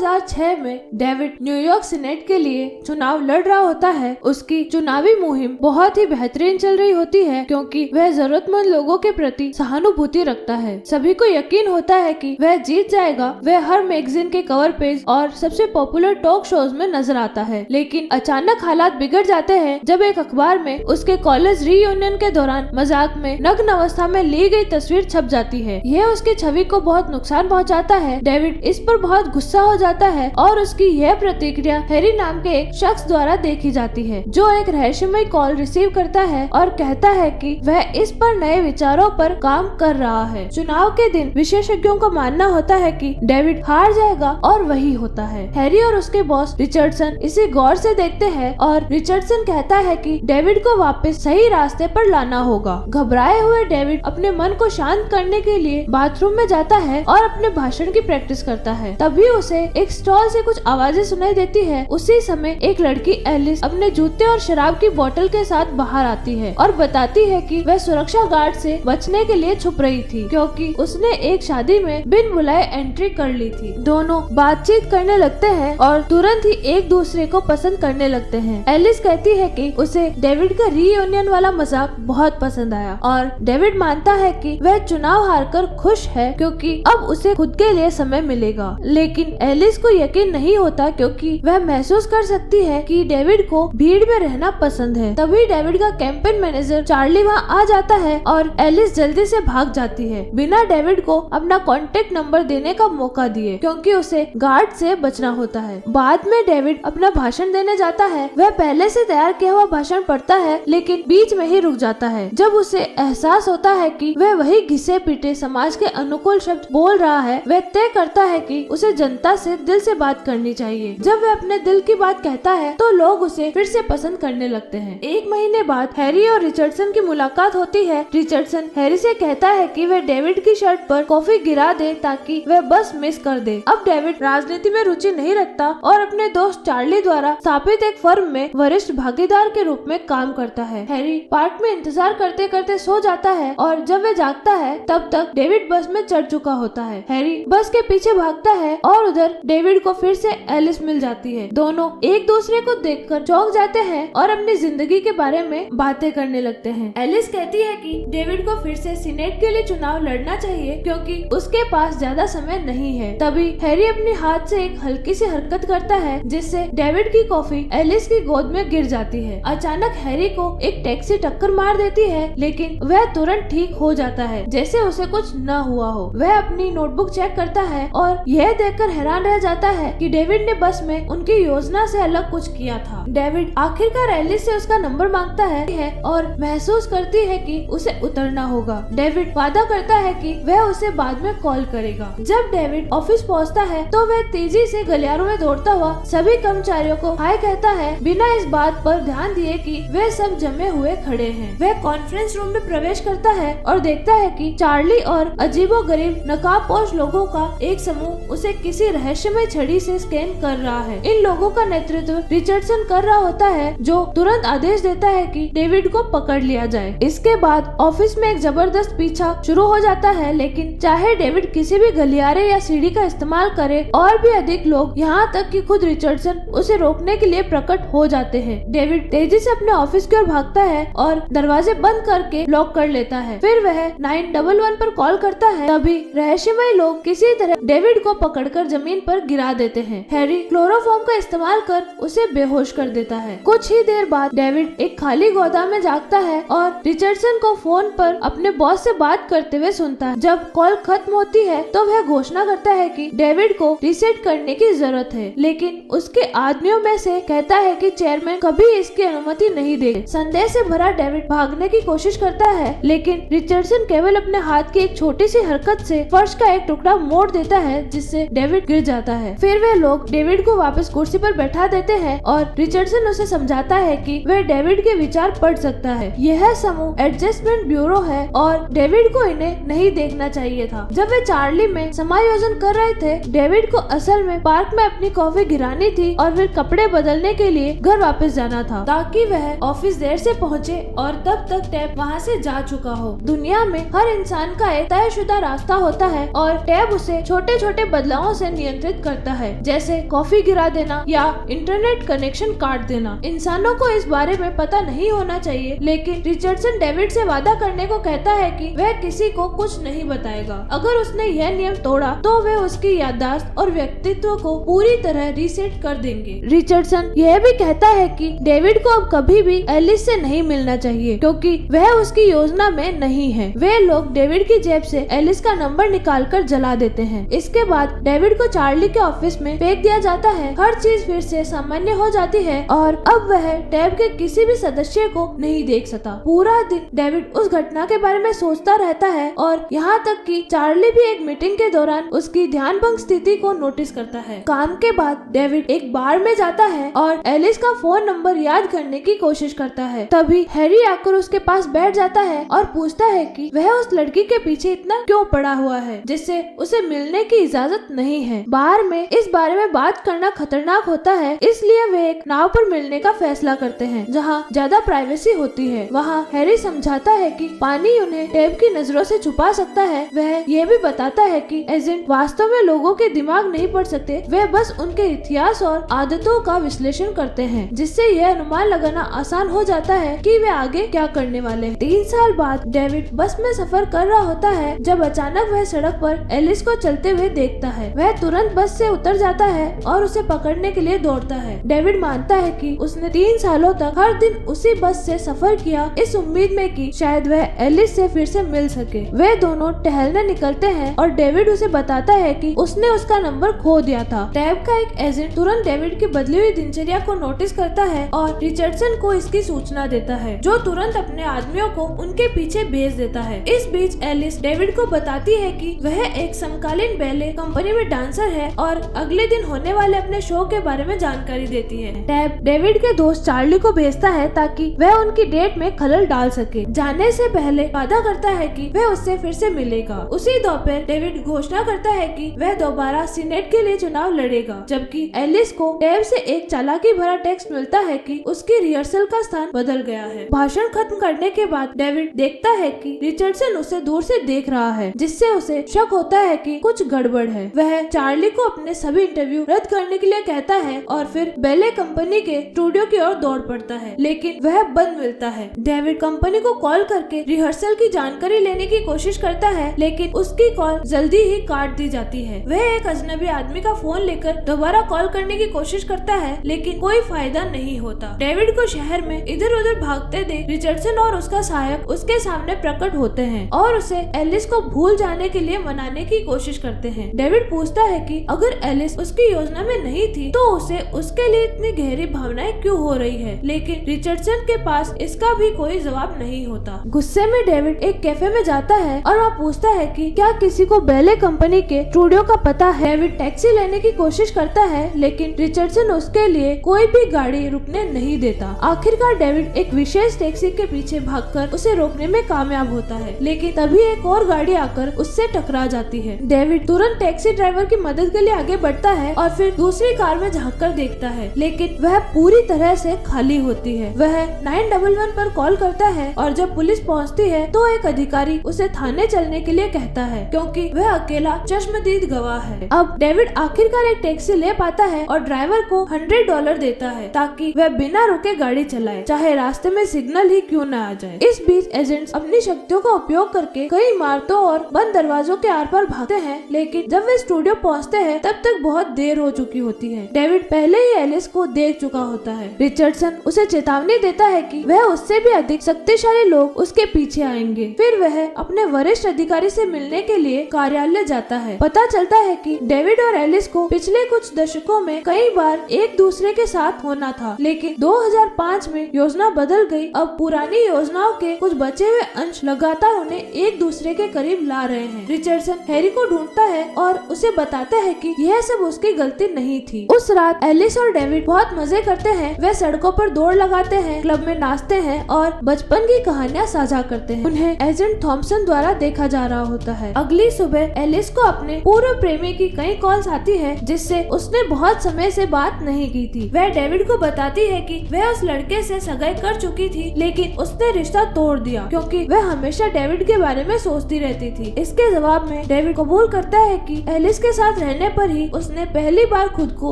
2006 में David New York senate के लिए चुनाव लड़ रहा होता है। उसकी चुनावी मुहिम बहुत ही बेहतरीन चल रही होती है क्योंकि वह जरूरतमंद लोगों के प्रति सहानुभूति रखता है। सभी को यकीन होता है कि वह जीत जाएगा। वह हर मैगजीन के कवर पेज और सबसे पॉपुलर टॉक शोज में नजर आता है, लेकिन अचानक हालात बिगड़ जाते हैं जब एक अखबार में उसके कॉलेज रीयूनियन के दौरान मजाक में नग्न अवस्था में ली गई तस्वीर छप जाती है। यह उसकी छवि को बहुत नुकसान पहुंचाता है। डेविड इस पर बहुत गुस्सा हो जाता है और उसकी यह प्रतिक्रिया हैरी नाम के एक शख्स द्वारा देखी जाती है, जो एक रहस्यमय कॉल रिसीव करता है और कहता है कि वह इस पर नए विचारों पर काम कर रहा है। चुनाव के दिन विशेषज्ञों का मानना होता है कि डेविड हार जाएगा और वही होता है। हैरी और उसके बॉस रिचर्डसन इसे गौर से देखते हैं और रिचर्डसन कहता है कि डेविड को वापस सही रास्ते पर लाना होगा। घबराए हुए डेविड अपने मन को शांत करने के लिए बाथरूम में जाता है और अपने भाषण की प्रैक्टिस करता है। तभी उसे एक स्टॉल से कुछ आवाजें सुनाई देती है। उसी समय एक लड़की एलिस अपने जूते और शराब की बोतल के साथ बाहर आती है और बताती है कि वह सुरक्षा गार्ड से बचने के लिए छुप रही थी क्योंकि उसने एक शादी में बिन बुलाए एंट्री कर ली थी। दोनों बातचीत करने लगते हैं और तुरंत ही एक दूसरे को पसंद करने लगते हैं। एलिस कहती है कि उसे डेविड का रीयूनियन वाला मजाक बहुत पसंद आया और डेविड मानता है कि वह चुनाव हारकर खुश है क्योंकि अब उसे खुद के लिए समय मिलेगा। लेकिन एलिस को यकीन नहीं होता क्योंकि वह महसूस कर सकती है कि डेविड को भीड़ में रहना पसंद है। तभी डेविड का कैंपेन मैनेजर चार्ली वहां आ जाता है और एलिस जल्दी से भाग जाती है बिना डेविड को अपना कॉन्टेक्ट नंबर देने का मौका दिए क्योंकि उसे गार्ड से बचना होता है। बाद में डेविड अपना भाषण देने जाता है। वह पहले से तैयार किया हुआ भाषण पढ़ता है लेकिन बीच में ही रुक जाता है जब उसे एहसास होता है कि वह वही घिसे पीटे समाज के अनुकूल शब्द बोल रहा है। वह तय करता है कि उसे जनता से दिल से बात करनी चाहिए। जब वह अपने दिल की बात कहता है तो लोग उसे फिर से पसंद करने लगते हैं। एक महीने बाद हैरी और रिचर्डसन की मुलाकात होती है। रिचर्डसन हैरी से कहता है कि वह डेविड की शर्ट पर कॉफी गिरा दे ताकि वह बस मिस कर दे। अब डेविड राजनीति में रुचि नहीं रखता और अपने दोस्त चार्ली द्वारा स्थापित एक फर्म में वरिष्ठ भागीदार के रूप में काम करता है। हैरी पार्क में इंतजार करते करते सो जाता है और जब वह जागता है तब तक डेविड बस में चढ़ चुका होता है। हैरी बस के पीछे भागता है और उधर डेविड को फिर से एलिस मिल जाती है। दोनों एक दूसरे को देखकर चौंक जाते हैं और अपनी जिंदगी के बारे में बातें करने लगते हैं। एलिस कहती है कि डेविड को फिर से सीनेट के लिए चुनाव लड़ना चाहिए क्योंकि उसके पास ज्यादा समय नहीं है। तभी हैरी अपने हाथ से एक हल्की सी हरकत करता है जिससे डेविड की कॉफी एलिस की गोद में गिर जाती है। अचानक हैरी को एक टैक्सी टक्कर मार देती है लेकिन वह तुरंत ठीक हो जाता है जैसे उसे कुछ न हुआ हो। वह अपनी नोटबुक चेक करता है और यह देखकर हैरान रह जाता है कि डेविड ने बस में उनकी योजना से अलग कुछ किया था। डेविड आखिरकार एलिस से उसका नंबर मांगता है और महसूस करती है कि उसे उतरना होगा। डेविड वादा करता है कि वह उसे बाद में कॉल करेगा। जब डेविड ऑफिस पहुंचता है तो वह तेजी से गलियारों में दौड़ता हुआ सभी कर्मचारियों को हाय कहता है बिना इस बात पर ध्यान दिए कि वे सब जमे हुए खड़े हैं। वह कॉन्फ्रेंस रूम में प्रवेश करता है और देखता है कि चार्ली और अजीबोगरीब नकाबपोश लोगों का एक समूह उसे किसी रहस्यमय छड़ी से स्कैन कर रहा है। इन लोगों का नेतृत्व रिचर्डसन कर रहा होता है जो तुरंत आदेश देता है कि डेविड को पकड़ लिया जाए। इसके बाद ऑफिस में एक जबरदस्त पीछा शुरू हो जाता है लेकिन चाहे डेविड किसी भी गलियारे या सीढ़ी का इस्तेमाल करे और भी अधिक लोग यहाँ तक कि खुद रिचर्डसन उसे रोकने के लिए प्रकट हो जाते हैं। डेविड तेजी से अपने ऑफिस की ओर भागता है और दरवाजे बंद करके लॉक कर लेता है। फिर वह 911 पर कॉल करता है। तभी रहस्यमय लोग किसी तरह डेविड को पकड़कर जमीन पर गिरा देते हैं। हैरी क्लोरोफॉर्म का इस्तेमाल कर उसे बेहोश कर देता है। कुछ ही देर बाद डेविड एक खाली गोदाम में जागता है और रिचर्डसन को फोन पर अपने बॉस से बात करते हुए सुनता है। जब कॉल खत्म होती है तो वह घोषणा करता है कि डेविड को रीसेट करने की जरूरत है, लेकिन उसके आदमियों में से कहता है कि चेयरमैन कभी इसकी अनुमति नहीं देगा। संदेह से भरा डेविड भागने की कोशिश करता है लेकिन रिचर्डसन केवल अपने हाथ की एक छोटी सी हरकत से फर्श का एक टुकड़ा मोड़ देता है जिससे डेविड गिर जाता है। फिर वे लोग डेविड को वापस कुर्सी पर बैठा देते हैं और रिचर्डसन उसे समझाता है कि वह डेविड के विचार पढ़ सकता है। यह समूह एडजस्टमेंट ब्यूरो है और डेविड को इन्हें नहीं देखना चाहिए था। जब वे चार्ली में समायोजन कर रहे थे, डेविड को असल में पार्क में अपनी कॉफी गिरानी थी और फिर कपड़े बदलने के लिए घर वापस जाना था ताकि वह ऑफिस देर से पहुंचे और तब तक टैब वहां से जा चुका हो। दुनिया में हर इंसान का एक तयशुदा रास्ता होता है और टैब उसे छोटे छोटे बदलावों से नियंत्रित साबित करता है, जैसे कॉफी गिरा देना या इंटरनेट कनेक्शन काट देना। इंसानों को इस बारे में पता नहीं होना चाहिए, लेकिन रिचर्डसन डेविड से वादा करने को कहता है कि वह किसी को कुछ नहीं बताएगा। अगर उसने यह नियम तोड़ा तो वे उसकी याददाश्त और व्यक्तित्व को पूरी तरह रीसेट कर देंगे। रिचर्डसन यह भी कहता है कि डेविड को अब कभी भी एलिस से नहीं मिलना चाहिए, क्योंकि वह उसकी योजना में नहीं है। वे लोग डेविड की जेब से एलिस का नंबर निकालकर जला देते हैं। इसके बाद डेविड को चार्ली के ऑफिस में फेंक दिया जाता है। हर चीज फिर से सामान्य हो जाती है और अब वह टैब के किसी भी सदस्य को नहीं देख सकता। पूरा दिन डेविड उस घटना के बारे में सोचता रहता है और यहाँ तक कि चार्ली भी एक मीटिंग के दौरान उसकी ध्यान भंग स्थिति को नोटिस करता है। काम के बाद डेविड एक बार में जाता है और एलिस का फोन नंबर याद करने की कोशिश करता है। तभी हैरी आकर उसके पास बैठ जाता है और पूछता है कि वह उस लड़की के पीछे इतना क्यों पड़ा हुआ है जिससे उसे मिलने की इजाजत नहीं है। बार में इस बारे में बात करना खतरनाक होता है, इसलिए वे एक नाव पर मिलने का फैसला करते हैं जहाँ ज्यादा प्राइवेसी होती है। वहाँ हैरी समझाता है कि पानी उन्हें टैब की नजरों से छुपा सकता है। वह यह भी बताता है कि एजेंट वास्तव में लोगों के दिमाग नहीं पढ़ सकते, वे बस उनके इतिहास और आदतों का विश्लेषण करते हैं, जिससे यह अनुमान लगाना आसान हो जाता है कि वे आगे क्या करने वाले हैं। 3 साल बाद डेविड बस में सफर कर रहा होता है जब अचानक वह सड़क पर एलिस को चलते हुए देखता है। वह तुरंत बस से उतर जाता है और उसे पकड़ने के लिए दौड़ता है। डेविड मानता है कि उसने 3 सालों तक हर दिन उसी बस से सफर किया, इस उम्मीद में कि शायद वह एलिस से फिर से मिल सके। वे दोनों टहलने निकलते हैं और डेविड उसे बताता है कि उसने उसका नंबर खो दिया था। टैब का एक एजेंट तुरंत डेविड की बदली हुई दिनचर्या को नोटिस करता है और रिचर्डसन को इसकी सूचना देता है, जो तुरंत अपने आदमियों को उनके पीछे भेज देता है। इस बीच एलिस डेविड को बताती है कि वह एक समकालीन बैले कंपनी में डांसर है और अगले दिन होने वाले अपने शो के बारे में जानकारी देती है। टैब डेविड के दोस्त चार्ली को भेजता है ताकि वह उनकी डेट में खलल डाल सके। जाने से पहले वादा करता है कि वह उससे फिर से मिलेगा। उसी दोपहर डेविड घोषणा करता है कि वह दोबारा सीनेट के लिए चुनाव लड़ेगा, जबकि एलिस को टैब से एक चालाकी भरा टेक्स्ट मिलता है कि उसकी रिहर्सल का स्थान बदल गया है। भाषण खत्म करने के बाद डेविड देखता है कि रिचर्डसन उसे दूर से देख रहा है, जिससे उसे शक होता है कि कुछ गड़बड़ है। वह चार्ली को अपने सभी इंटरव्यू रद्द करने के लिए कहता है और फिर बैले कंपनी के स्टूडियो की ओर दौड़ पड़ता है, लेकिन वह बंद मिलता है। डेविड कंपनी को कॉल करके रिहर्सल की जानकारी लेने की कोशिश करता है, लेकिन उसकी कॉल जल्दी ही काट दी जाती है। वह एक अजनबी आदमी का फोन लेकर दोबारा कॉल करने की कोशिश करता है, लेकिन कोई फायदा नहीं होता। डेविड को शहर में इधर उधर भागते देख रिचर्डसन और उसका सहायक उसके सामने प्रकट होते हैं और उसे एलिस को भूल जाने के लिए मनाने की कोशिश करते हैं। डेविड पूछता है कि अगर एलिस उसकी योजना में नहीं थी तो उसे उसके लिए इतनी गहरी भावनाएं क्यों हो रही है, लेकिन रिचर्डसन के पास इसका भी कोई जवाब नहीं होता। गुस्से में डेविड एक कैफे में जाता है और वहाँ पूछता है कि क्या किसी को बैले कंपनी के स्टूडियो का पता है। डेविड टैक्सी लेने की कोशिश करता है, लेकिन रिचर्डसन उसके लिए कोई भी गाड़ी रुकने नहीं देता। आखिरकार डेविड एक विशेष टैक्सी के पीछे भागकर उसे रोकने में कामयाब होता है, लेकिन तभी एक और गाड़ी आकर उससे टकरा जाती है। डेविड तुरंत टैक्सी ड्राइवर की मदद के लिए आगे बढ़ता है और फिर दूसरी कार में झांककर देखता है, लेकिन वह पूरी तरह से खाली होती है। वह 911 पर कॉल करता है और जब पुलिस पहुंचती है तो एक अधिकारी उसे थाने चलने के लिए कहता है, क्योंकि वह अकेला चश्मदीद गवाह है। अब डेविड आखिरकार एक टैक्सी ले पाता है और ड्राइवर को $100 देता है ताकि वह बिना रुके गाड़ी चलाए, चाहे रास्ते में सिग्नल ही क्यों न आ जाए। इस बीच एजेंट्स अपनी शक्तियों का उपयोग करके कई इमारतों और बंद दरवाजों के आर पार भागते हैं, लेकिन जब वे स्टूडियो पहुंचते हैं तब तक बहुत देर हो चुकी होती है। डेविड पहले ही एलिस को देख चुका होता है। रिचर्डसन उसे चेतावनी देता है कि वह उससे भी अधिक शक्तिशाली लोग उसके पीछे आएंगे। फिर वह अपने वरिष्ठ अधिकारी से मिलने के लिए कार्यालय जाता है। पता चलता है कि डेविड और एलिस को पिछले कुछ दशकों में कई बार एक दूसरे के साथ होना था, लेकिन 2005 में योजना बदल गई। अब पुरानी योजनाओं के कुछ बचे हुए अंश लगातार उन्हें एक दूसरे के करीब ला रहे हैं। रिचर्डसन हैरी को ढूंढता है और उसे बताता है कि यह सब उसकी गलती नहीं थी। उस रात एलिस और डेविड बहुत मजे करते हैं। वे सड़कों पर दौड़ लगाते हैं, क्लब में नाचते हैं और बचपन की कहानियां साझा करते हैं। उन्हें एजेंट थॉमसन द्वारा देखा जा रहा होता है। अगली सुबह एलिस को अपने पूर्व प्रेमी की कई कॉल्स आती है, जिससे उसने बहुत समय से बात नहीं की थी। वह डेविड को बताती है कि वह उस लड़के से सगाई कर चुकी थी, लेकिन उसने रिश्ता तोड़ दिया क्योंकि वह हमेशा डेविड के बारे में सोचती रहती थी। इसके जवाब में डेविड कबूल करता है कि एलिस के साथ रहने पर ही उसने पहली बार खुद को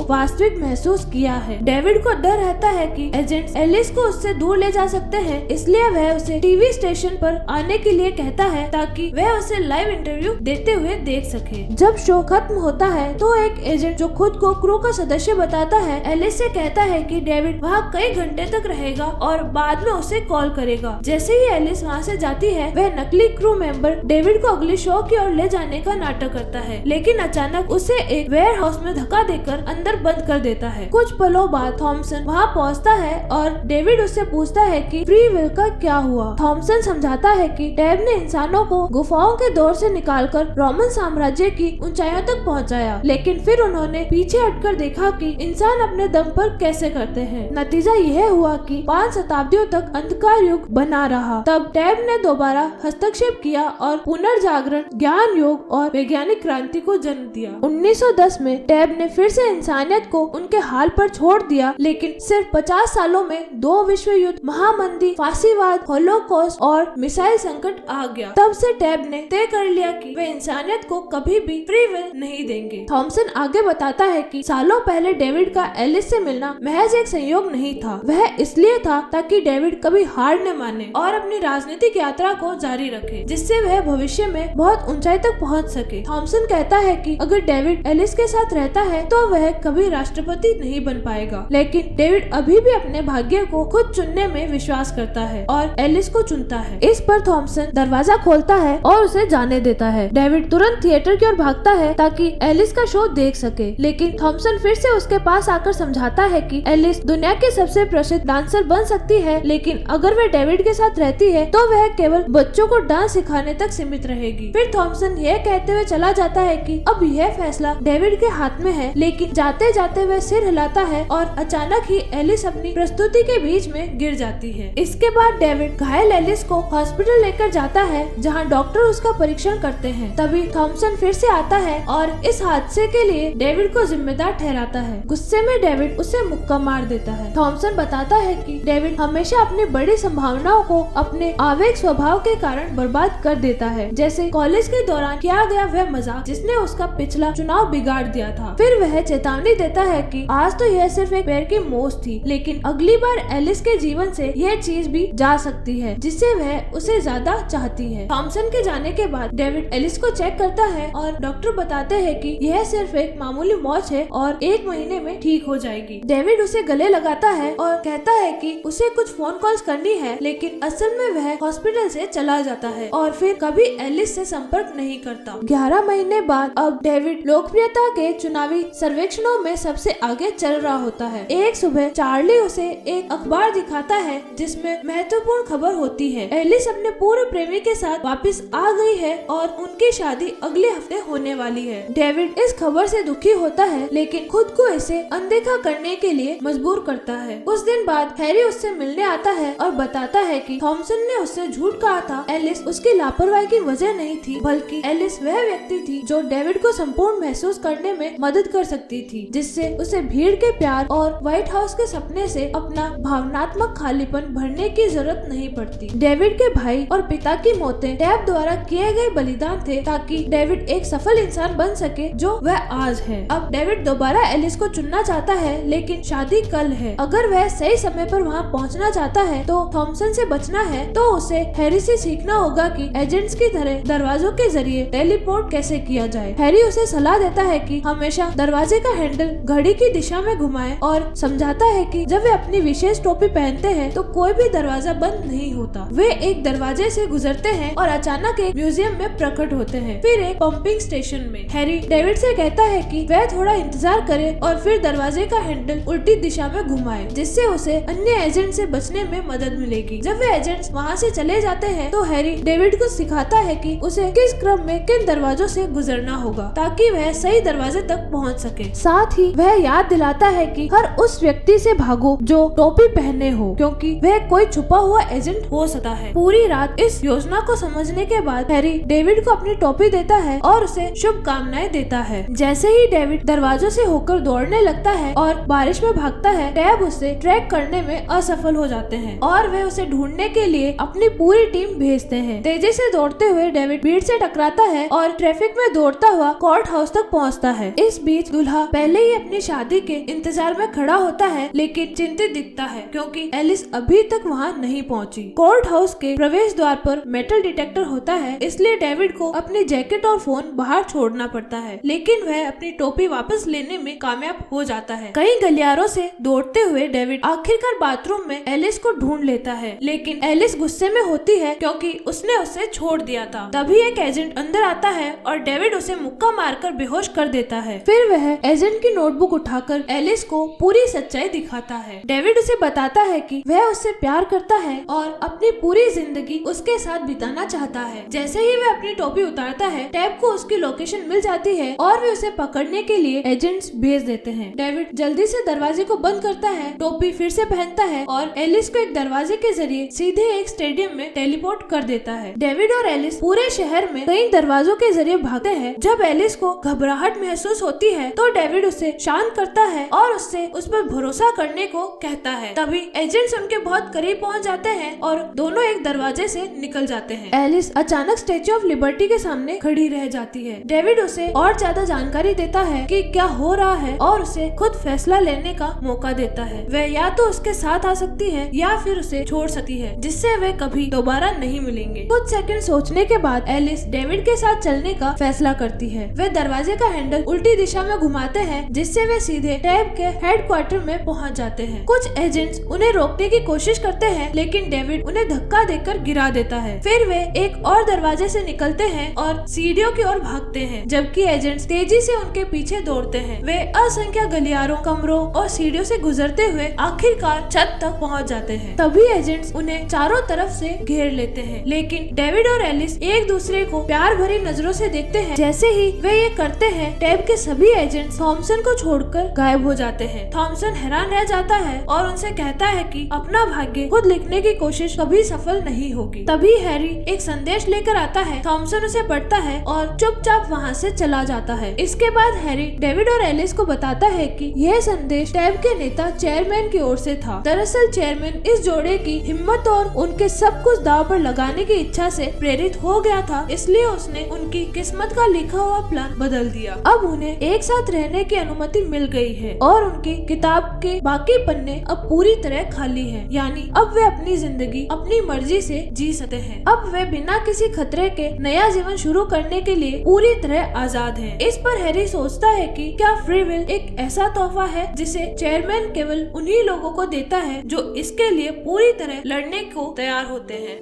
वास्तविक महसूस किया है। डेविड को डर रहता है कि एजेंट्स एलिस को उससे दूर ले जा सकते हैं, इसलिए वह उसे टीवी स्टेशन पर आने के लिए कहता है ताकि वह उसे लाइव इंटरव्यू देते हुए देख सके। जब शो खत्म होता है तो एक एजेंट जो खुद को क्रू का सदस्य बताता है एलिस से कहता है कि डेविड वहाँ कई घंटे तक रहेगा और बाद में उसे कॉल करेगा। जैसे ही एलिस वहाँ से जाती है वह नकली क्रू मेंबर डेविड को अगली शो की ओर ले जाने का नाटक करता है, लेकिन अचानक उसे एक वेयर हाउस में धक्का देकर अंदर बंद कर देता है। कुछ पलों बाद थॉमसन वहाँ पहुँचता है और डेविड उससे पूछता है कि फ्री विल का क्या हुआ। थॉमसन समझाता है कि टेब ने इंसानों को गुफाओं के दौर से निकालकर रोमन साम्राज्य की ऊंचाइयों तक पहुंचाया, लेकिन फिर उन्होंने पीछे हटकर देखा कि इंसान अपने दम पर कैसे करते हैं। नतीजा यह हुआ कि 5 शताब्दियों तक अंधकार युग बना रहा। तब टेब ने दोबारा हस्तक्षेप किया और पुनर्जागरण, ज्ञान योग और वैज्ञानिक क्रांति को जन्म दिया। 1910 में टेब ने फिर से इंसानियत को उनके हाल पर छोड़ दिया, लेकिन सिर्फ 50 सालों में 2 विश्व युद्ध, महामंदी, फांसीवाद, होलोकॉस्ट और मिसाइल संकट आ गया। तब से टेब ने तय कर लिया कि वे इंसानियत को कभी भी फ्री विल नहीं देंगे। थॉमसन आगे बताता है कि सालों पहले डेविड का एलिस से मिलना महज एक संयोग नहीं था, वह इसलिए था ताकि डेविड कभी हार न माने और अपनी राजनीतिक यात्रा को जारी रखे, जिससे वह भविष्य में बहुत ऊंचाई तक पहुंच सके। थॉमसन कहता है कि अगर डेविड एलिस के साथ रहता है तो वह कभी राष्ट्रपति नहीं बन पाएगा, लेकिन डेविड अभी भी अपने भाग्य को खुद चुनने में विश्वास करता है और एलिस को चुनता है। इस पर थॉमसन दरवाजा खोलता है और उसे जाने देता है। डेविड तुरंत थिएटर की ओर भागता है ताकि एलिस का शो देख सके, लेकिन थॉमसन फिर से उसके पास आकर समझाता है कि एलिस दुनिया की सबसे प्रसिद्ध डांसर बन सकती है, लेकिन अगर वह डेविड के साथ रहती है तो वह केवल बच्चों को डांस सिखाने तक सीमित रहेगी। फिर थॉमसन यह कहते हुए चला जाता है कि अब यह फैसला डेविड के हाथ में है, लेकिन जाते जाते वह सिर हिलाता है और अचानक ही एलिस अपनी प्रस्तुति के बीच में गिर जाती है। इसके बाद डेविड घायल एलिस को हॉस्पिटल लेकर जाता है, जहां डॉक्टर उसका परीक्षण करते हैं। तभी थॉमसन फिर से आता है और इस हादसे के लिए डेविड को जिम्मेदार ठहराता है। गुस्से में डेविड उसे मुक्का मार देता है। थॉमसन बताता है कि डेविड हमेशा अपनी बड़ी संभावनाओं को अपने आवेग स्वभाव के कारण बर्बाद कर देता है, जैसे कॉलेज के दौरान किया गया वह मजाक जिसने उसका पिछला चुनाव बिगाड़ दिया था। फिर वह चेतावनी देता है कि आज तो यह सिर्फ एक पैर की मोच थी, लेकिन अगली बार एलिस के जीवन से यह चीज भी जा सकती है जिससे वह उसे ज्यादा चाहती है। थॉमसन के जाने के बाद डेविड एलिस को चेक करता है और डॉक्टर बताते हैं कि यह सिर्फ एक मामूली मौत है और 1 महीने में ठीक हो जाएगी। डेविड उसे गले लगाता है और कहता है कि उसे कुछ फोन कॉल्स करनी है, लेकिन असल में वह हॉस्पिटल से चला जाता है और फिर कभी एलिस से संपर्क नहीं करता। 11 महीने बाद अब डेविड लोकप्रियता के चुनावी सर्वेक्षणों में सबसे आगे चल रहा होता है। एक सुबह चार्ली उसे एक अखबार दिखाता है जिसमें महत्वपूर्ण खबर होती है। एलिस अपने पूर्व प्रेमी के साथ वापस आ गई है और उनकी शादी अगले हफ्ते होने वाली है। डेविड इस खबर से दुखी होता है, लेकिन खुद को इसे अनदेखा करने के लिए मजबूर करता है। कुछ दिन बाद हैरी उससे मिलने आता है और बताता है कि थॉमसन ने उससे झूठ कहा था। एलिस उसकी लापरवाही की वजह नहीं थी, बल्कि एलिस वह व्यक्ति थी जो डेविड को संपूर्ण महसूस करने में मदद कर सकती थी, जिससे उसे भीड़ के प्यार और व्हाइट हाउस के सपने से अपना भावनात्मक खालीपन भरने की जरूरत नहीं पड़ती। डेविड के भाई और पिता की मौतें टैब द्वारा किए गए बलिदान थे ताकि डेविड एक सफल इंसान बन सके जो वह आज है। अब डेविड दोबारा एलिस को चुनना चाहता है, लेकिन शादी कल है। अगर वह सही समय पर वहां पहुंचना चाहता है तो थॉमसन से बचना है तो उसे हैरी से सीखना होगा कि एजेंट्स की तरह दरवाजों के जरिए टेलीपोर्ट कैसे किया जाए। हैरी उसे सलाह देता है कि हमेशा दरवाजे का हैंडल घड़ी की दिशा में घुमाए और समझाता है कि जब वे अपनी विशेष टोपी पहनते हैं तो कोई भी दरवाजा बंद नहीं होता। वे एक दरवाजे से गुजरते हैं और अचानक एक म्यूजियम में प्रकट होते हैं, फिर एक पंपिंग स्टेशन में। हैरी डेविड से कहता है कि वह थोड़ा इंतजार करे और फिर दरवाजे का हैंडल उल्टी दिशा में घुमाए, जिससे उसे अन्य एजेंट से बचने में मदद मिलेगी। जब वे एजेंट्स वहां से चले जाते हैं तो हैरी डेविड को सिखाता है कि उसे किस क्रम में किन दरवाजों से गुजरना होगा ताकि वह सही दरवाजे तक पहुंच सके। साथ ही वह याद दिलाता है कि हर उस व्यक्ति से भागो जो टोपी पहने हो, क्योंकि वह कोई छुपा हुआ एजेंट हो सकता है। पूरी रात इस योजना को समझने के बाद हैरी डेविड को अपनी टोपी देता है और उसे शुभकामनाएं देता है। जैसे ही डेविड दरवाजों से होकर दौड़ने लगता है और बारिश में भागता है, टैब उसे ट्रैक करने में असफल हो जाते हैं और वे उसे ढूंढने के लिए अपनी पूरी टीम भेजते हैं। तेजी से दौड़ते हुए डेविड भीड़ से टकराता है और ट्रैफिक में दौड़ता हुआ कोर्ट हाउस तक तक पहुंचता है। इस बीच दूल्हा पहले ही अपनी शादी के इंतजार में खड़ा होता है, लेकिन चिंतित दिखता है क्योंकि एलिस अभी तक वहां नहीं पहुंची। कोर्ट हाउस के प्रवेश द्वार पर मेटल डिटेक्टर होता है, इसलिए डेविड को अपनी जैकेट और फोन बाहर छोड़ना पड़ता है, लेकिन वह अपनी टोपी वापस लेने में कामयाब हो जाता है। कई गलियारों से दौड़ते हुए डेविड आखिरकार बाथरूम में एलिस को ढूंढ लेता है, लेकिन एलिस गुस्से में होती है क्योंकि उसने उसे छोड़ दिया था। तभी एक एजेंट अंदर आता है और डेविड उसे मुक्का मारकर बेहोश कर देता है। फिर वह एजेंट की नोटबुक उठाकर एलिस को पूरी सच्चाई दिखाता है। डेविड उसे बताता है कि वह उससे प्यार करता है और अपनी पूरी जिंदगी उसके साथ बिताना चाहता है। जैसे ही वह अपनी टोपी उतारता है, टैब को उसकी लोकेशन मिल जाती है और वे उसे पकड़ने के लिए एजेंट्स भेज देते हैं। डेविड जल्दी से दरवाजे को बंद करता है, टोपी फिर से पहनता है और एलिस को एक दरवाजे के जरिए सीधे एक स्टेडियम में टेलीपोर्ट कर देता है। डेविड और एलिस पूरे शहर में कई दरवाजों के जरिए भागते हैं। जब एलिस को घबराहट महसूस होती है तो डेविड उसे शांत करता है और उससे उस पर भरोसा करने को कहता है। तभी एजेंट्स उनके बहुत करीब पहुंच जाते हैं और दोनों एक दरवाजे से निकल जाते हैं। एलिस अचानक स्टैच्यू ऑफ लिबर्टी के सामने खड़ी रह जाती है। डेविड उसे और ज्यादा जानकारी देता है कि क्या हो रहा है और उसे खुद फैसला लेने का मौका देता है। वह या तो उसके साथ आ सकती है या फिर उसे छोड़ सकती है, जिससे वे कभी दोबारा नहीं मिलेंगे। कुछ सेकंड सोचने के बाद एलिस डेविड के साथ चलने का फैसला करती है। वे दरवाजे का हैंडल उल्टी दिशा में घुमाते हैं, जिससे वे सीधे टैब के हेडक्वार्टर में पहुंच जाते हैं। कुछ एजेंट्स उन्हें रोकने की कोशिश करते हैं, लेकिन डेविड उन्हें धक्का देकर गिरा देता है। फिर वे एक और दरवाजे से निकलते हैं और सीढ़ियों की ओर भागते हैं, जबकि एजेंट्स तेजी से उनके पीछे दौड़ते हैं। वे असंख्य गलियारों, कमरों और सीढ़ियों से गुजरते हुए आखिरकार छत तक पहुंच जाते हैं। तभी एजेंट्स उन्हें चारों तरफ से घेर लेते हैं, लेकिन डेविड और एलिस एक दूसरे को प्यार भरी नजरों से देखते हैं। जैसे ही वे ये करते हैं, टैब के सभी एजेंट्स थॉमसन को छोड़कर गायब हो जाते हैं। थॉमसन हैरान रह जाता है और उनसे कहता है कि अपना भाग्य खुद लिखने की कोशिश कभी सफल नहीं होगी। तभी हैरी एक संदेश लेकर आता है। थॉमसन उसे पढ़ता है और चुपचाप वहाँ से चला जाता है। इसके बाद हैरी डेविड और एलिस को बताता है कि यह संदेश टैब के नेता चेयरमैन की ओर से था। दरअसल चेयरमैन इस जोड़े की हिम्मत और उनके सब कुछ दांव पर लगाने की इच्छा से प्रेरित हो गया था, इसलिए उसने उनकी किस्मत का लिखा हुआ प्लान बदल दिया। अब उन्हें एक साथ रहने की अनुमति मिल गई है और उनकी किताब के बाकी पन्ने अब पूरी तरह खाली हैं। यानी अब वे अपनी जिंदगी अपनी मर्जी से जी सकते हैं। अब वे बिना किसी खतरे के नया जीवन शुरू करने के लिए पूरी तरह आजाद हैं। इस पर हैरी सोचता है कि क्या फ्री विल एक ऐसा तोहफा है जिसे चेयरमैन केवल उन्हीं लोगों को देता है जो इसके लिए पूरी तरह लड़ने को तैयार होते हैं।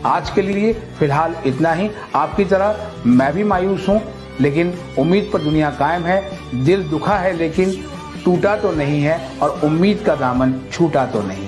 आज के लिए फिलहाल इतना ही। आपकी तरह मैं भी मायूस हूँ, लेकिन उम्मीद पर दुनिया कायम है। दिल दुखा है लेकिन टूटा तो नहीं है और उम्मीद का दामन छूटा तो नहीं।